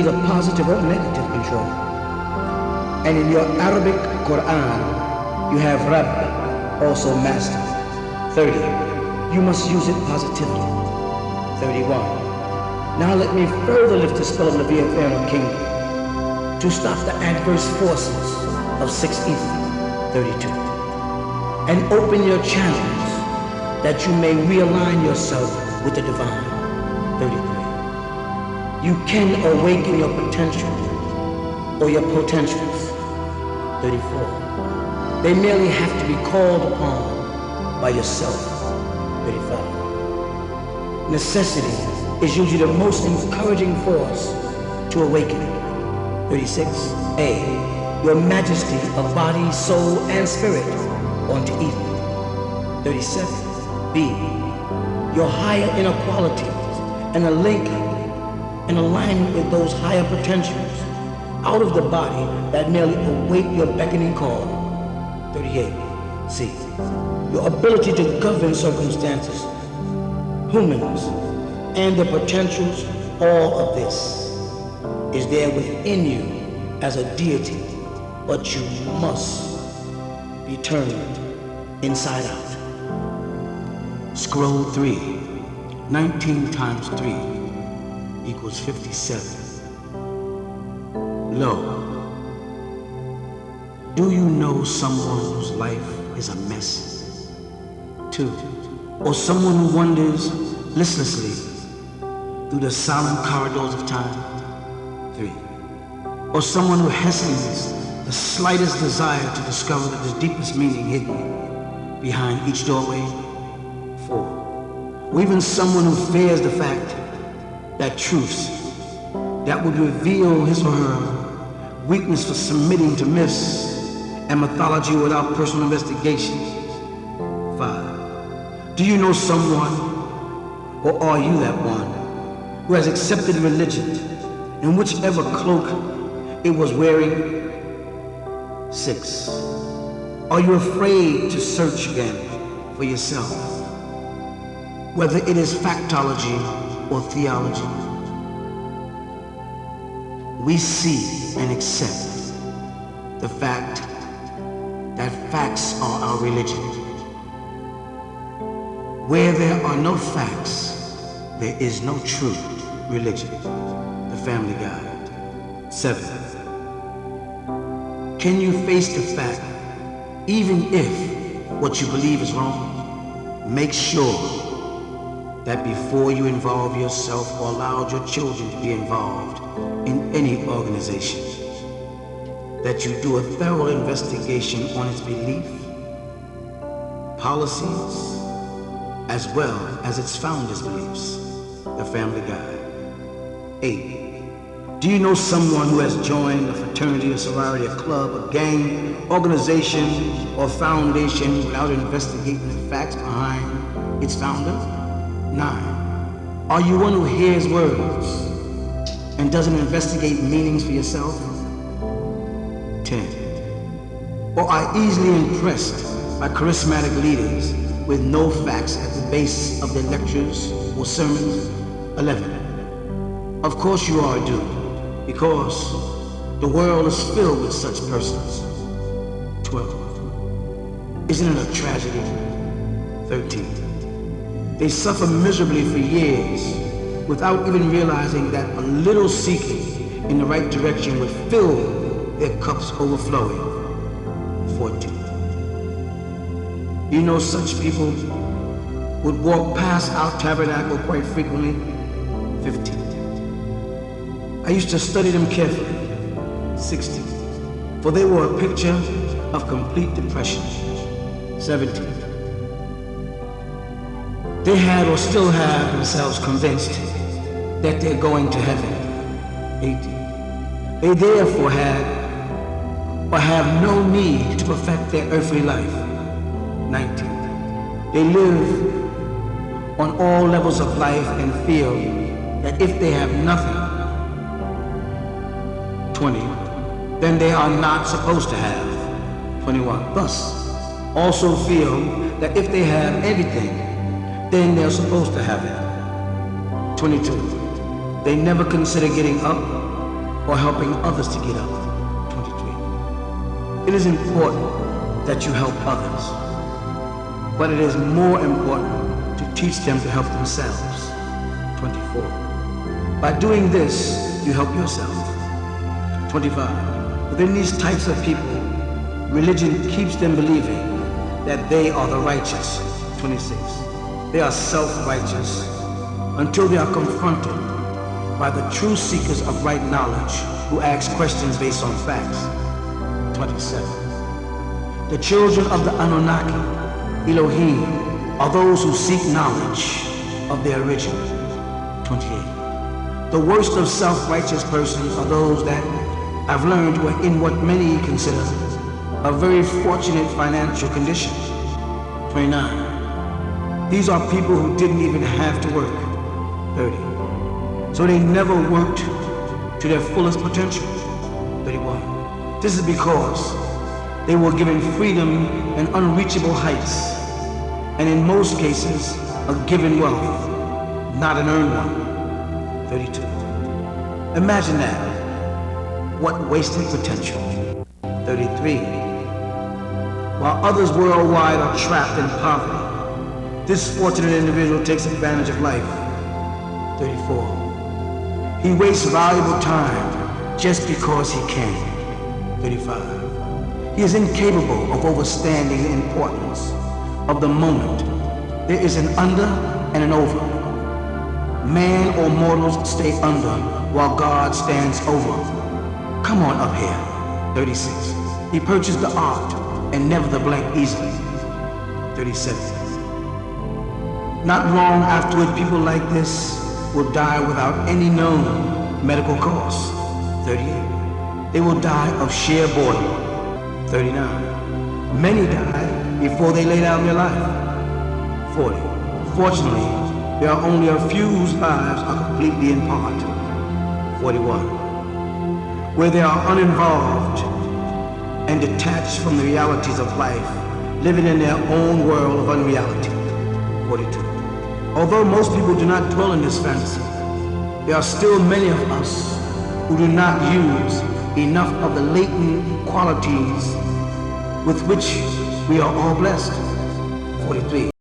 either positive or negative control. And in your Arabic Quran, you have Rabb, also master. 30. You must use it positively. 31. Now let me further lift the spell of the Vietnam kingdom to stop the adverse forces of 6 evil. 32. And open your channels that you may realign yourself with the divine. 33. You can awaken your potential or your potentials. 34. They merely have to be called upon by yourself. 35. Necessity is usually the most encouraging force to awaken. 36. A. Your majesty of body, soul, and spirit onto evil. 37. B. Your higher inner qualities and a link in alignment with those higher potentials out of the body that merely await your beckoning call. 38. C. Your ability to govern circumstances, humans, and their potentials, all of this is there within you as a deity, but you must be turned inside out. Scroll 3. 19 times 3 equals 57. Lo, do you know someone whose life is a mess? 2. Or someone who wanders listlessly through the silent corridors of time? 3. Or someone who hastens the slightest desire to discover the deepest meaning hidden behind each doorway? 4. Or even someone who fears the fact that truths that would reveal his or her weakness for submitting to myths and mythology without personal investigation. 5. Do you know someone, or are you that one, who has accepted religion in whichever cloak it was wearing? 6. Are you afraid to search again for yourself, whether it is factology or theology? We see and accept the fact that facts are our religion. Where there are no facts, there is no true religion. The Family Guide. 7. Can you face the fact, even if what you believe is wrong? Make sure that before you involve yourself or allow your children to be involved in any organization, that you do a thorough investigation on its belief, policies, as well as its founders' beliefs. The Family Guide. 8. Do you know someone who has joined a fraternity, a sorority, a club, a gang, organization, or foundation without investigating the facts behind its founder? 9. Are you one who hears words and doesn't investigate meanings for yourself? 10. Or are easily impressed by charismatic leaders with no facts at the base of their lectures or sermons? 11. Of course you are doomed, because the world is filled with such persons. 12. Isn't it a tragedy? 13. They suffer miserably for years without even realizing that a little seeking in the right direction would fill their cups overflowing. 14. You know such people would walk past our tabernacle quite frequently. 15. I used to study them carefully. 16. For they were a picture of complete depression. 17. They had or still have themselves convinced that they're going to heaven. 18. They therefore had or have no need to perfect their earthly life. 19. They live on all levels of life and feel that if they have nothing, 20, then they are not supposed to have. 21. Thus, also feel that if they have everything, then they're supposed to have it. 22. They never consider getting up or helping others to get up. 23. It is important that you help others, but it is more important to teach them to help themselves. 24. By doing this, you help yourself. 25. Within these types of people, religion keeps them believing that they are the righteous. 26. They are self-righteous until they are confronted by the true seekers of right knowledge who ask questions based on facts. 27. The children of the Anunnaki, Elohim, are those who seek knowledge of their origin. 28. The worst of self-righteous persons are those that have learned were in what many consider a very fortunate financial condition. 29. These are people who didn't even have to work. 30. So they never worked to their fullest potential. 31. This is because they were given freedom and unreachable heights, and in most cases, a given wealth, not an earned one. 32. Imagine that. What wasted potential. 33. While others worldwide are trapped in poverty, this fortunate individual takes advantage of life. 34. He wastes valuable time just because he can. 35. He is incapable of understanding the importance of the moment. There is an under and an over. Man or mortals stay under while God stands over. Come on up here. 36. He purchased the art and never the blank easily. 37. Not long afterward, people like this will die without any known medical cause. 38. They will die of sheer boredom. 39. Many die before they lay down their life. 40. Fortunately, there are only a few whose lives are completely in part. 41. Where they are uninvolved and detached from the realities of life, living in their own world of unreality. 42. Although most people do not dwell in this fantasy, there are still many of us who do not use enough of the latent qualities with which we are all blessed. 43.